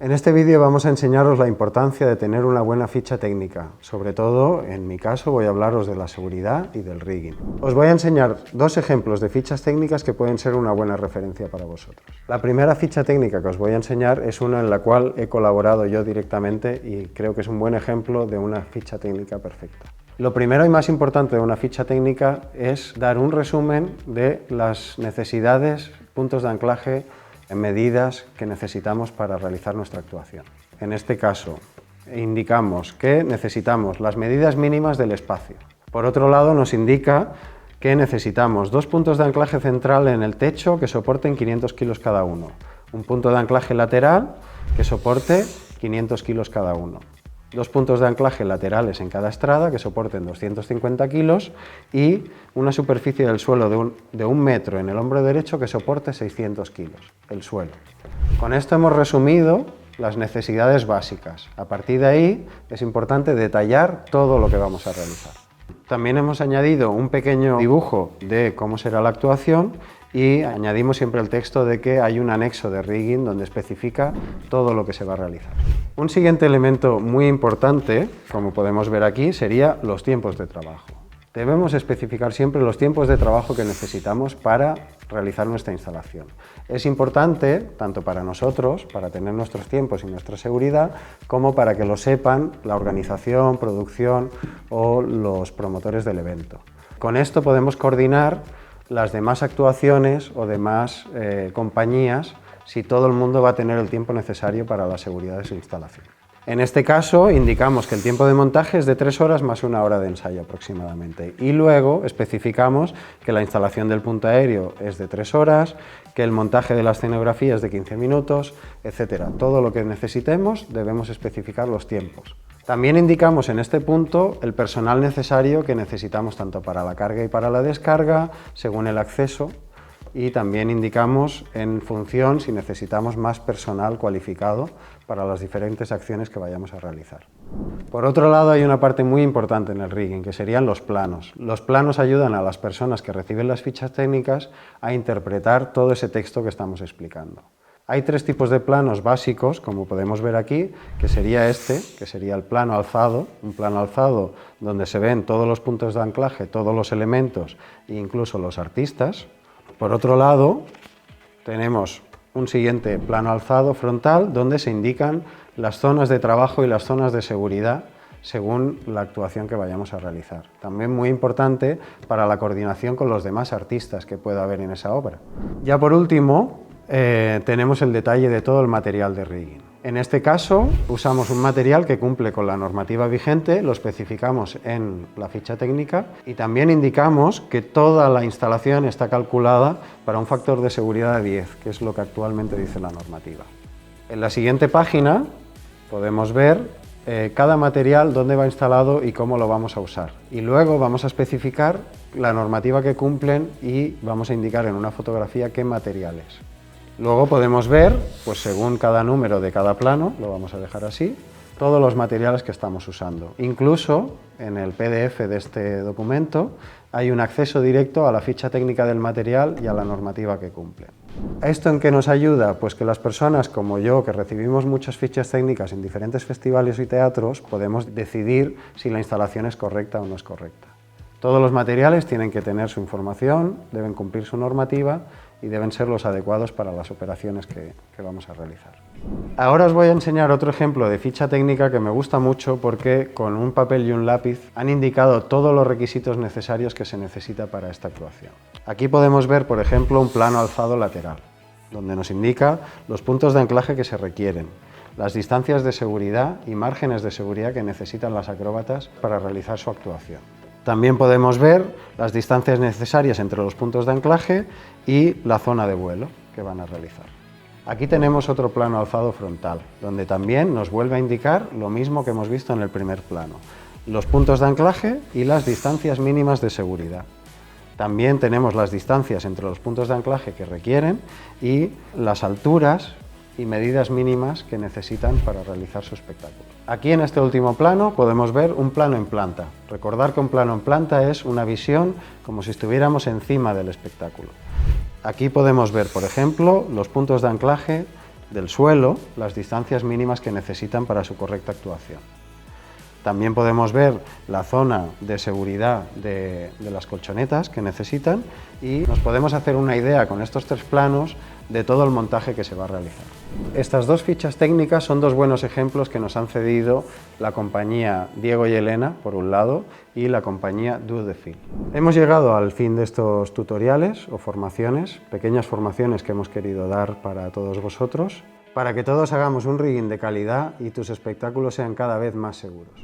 En este vídeo vamos a enseñaros la importancia de tener una buena ficha técnica. Sobre todo, en mi caso, voy a hablaros de la seguridad y del rigging. Os voy a enseñar dos ejemplos de fichas técnicas que pueden ser una buena referencia para vosotros. La primera ficha técnica que os voy a enseñar es una en la cual he colaborado yo directamente y creo que es un buen ejemplo de una ficha técnica perfecta. Lo primero y más importante de una ficha técnica es dar un resumen de las necesidades, puntos de anclaje, medidas que necesitamos para realizar nuestra actuación. En este caso, indicamos que necesitamos las medidas mínimas del espacio. Por otro lado, nos indica que necesitamos dos puntos de anclaje central en el techo que soporten 500 kilos cada uno, un punto de anclaje lateral que soporte 500 kilos cada uno, dos puntos de anclaje laterales en cada estrada que soporten 250 kilos y una superficie del suelo de 1 metro en el hombro derecho que soporte 600 kilos, el suelo. Con esto hemos resumido las necesidades básicas. A partir de ahí es importante detallar todo lo que vamos a realizar. También hemos añadido un pequeño dibujo de cómo será la actuación y añadimos siempre el texto de que hay un anexo de rigging donde especifica todo lo que se va a realizar. Un siguiente elemento muy importante, como podemos ver aquí, sería los tiempos de trabajo. Debemos especificar siempre los tiempos de trabajo que necesitamos para realizar nuestra instalación. Es importante, tanto para nosotros, para tener nuestros tiempos y nuestra seguridad, como para que lo sepan la organización, producción o los promotores del evento. Con esto podemos coordinar las demás actuaciones o demás compañías si todo el mundo va a tener el tiempo necesario para la seguridad de su instalación. En este caso indicamos que el tiempo de montaje es de 3 horas más 1 hora de ensayo aproximadamente y luego especificamos que la instalación del punto aéreo es de 3 horas, que el montaje de la escenografía es de 15 minutos, etc. Todo lo que necesitemos debemos especificar los tiempos. También indicamos en este punto el personal necesario que necesitamos tanto para la carga y para la descarga, según el acceso, y también indicamos en función si necesitamos más personal cualificado para las diferentes acciones que vayamos a realizar. Por otro lado, hay una parte muy importante en el rigging, que serían los planos. Los planos ayudan a las personas que reciben las fichas técnicas a interpretar todo ese texto que estamos explicando. Hay 3 tipos de planos básicos, como podemos ver aquí, que sería este, que sería el plano alzado, un plano alzado donde se ven todos los puntos de anclaje, todos los elementos e incluso los artistas. Por otro lado, tenemos un siguiente plano alzado frontal donde se indican las zonas de trabajo y las zonas de seguridad según la actuación que vayamos a realizar. También muy importante para la coordinación con los demás artistas que pueda haber en esa obra. Ya por último, tenemos el detalle de todo el material de rigging. En este caso usamos un material que cumple con la normativa vigente, lo especificamos en la ficha técnica y también indicamos que toda la instalación está calculada para un factor de seguridad de 10, que es lo que actualmente dice la normativa. En la siguiente página podemos ver cada material, dónde va instalado y cómo lo vamos a usar. Y luego vamos a especificar la normativa que cumplen y vamos a indicar en una fotografía qué materiales. Luego podemos ver, pues según cada número de cada plano, lo vamos a dejar así, todos los materiales que estamos usando. Incluso en el PDF de este documento hay un acceso directo a la ficha técnica del material y a la normativa que cumple. ¿Esto en qué nos ayuda? Pues que las personas como yo, que recibimos muchas fichas técnicas en diferentes festivales y teatros, podemos decidir si la instalación es correcta o no es correcta. Todos los materiales tienen que tener su información, deben cumplir su normativa y deben ser los adecuados para las operaciones que vamos a realizar. Ahora os voy a enseñar otro ejemplo de ficha técnica que me gusta mucho porque con un papel y un lápiz han indicado todos los requisitos necesarios que se necesita para esta actuación. Aquí podemos ver, por ejemplo, un plano alzado lateral, donde nos indica los puntos de anclaje que se requieren, las distancias de seguridad y márgenes de seguridad que necesitan las acróbatas para realizar su actuación. También podemos ver las distancias necesarias entre los puntos de anclaje y la zona de vuelo que van a realizar. Aquí tenemos otro plano alzado frontal, donde también nos vuelve a indicar lo mismo que hemos visto en el primer plano, los puntos de anclaje y las distancias mínimas de seguridad. También tenemos las distancias entre los puntos de anclaje que requieren y las alturas y medidas mínimas que necesitan para realizar su espectáculo. Aquí en este último plano podemos ver un plano en planta. Recordar que un plano en planta es una visión como si estuviéramos encima del espectáculo. Aquí podemos ver, por ejemplo, los puntos de anclaje del suelo las distancias mínimas que necesitan para su correcta actuación. También podemos ver la zona de seguridad de las colchonetas que necesitan y nos podemos hacer una idea con estos 3 planos de todo el montaje que se va a realizar. Estas 2 fichas técnicas son 2 buenos ejemplos que nos han cedido la compañía Diego y Elena, por un lado, y la compañía Do-The-Feel. Hemos llegado al fin de estos tutoriales o formaciones, pequeñas formaciones que hemos querido dar para todos vosotros, para que todos hagamos un rigging de calidad y tus espectáculos sean cada vez más seguros.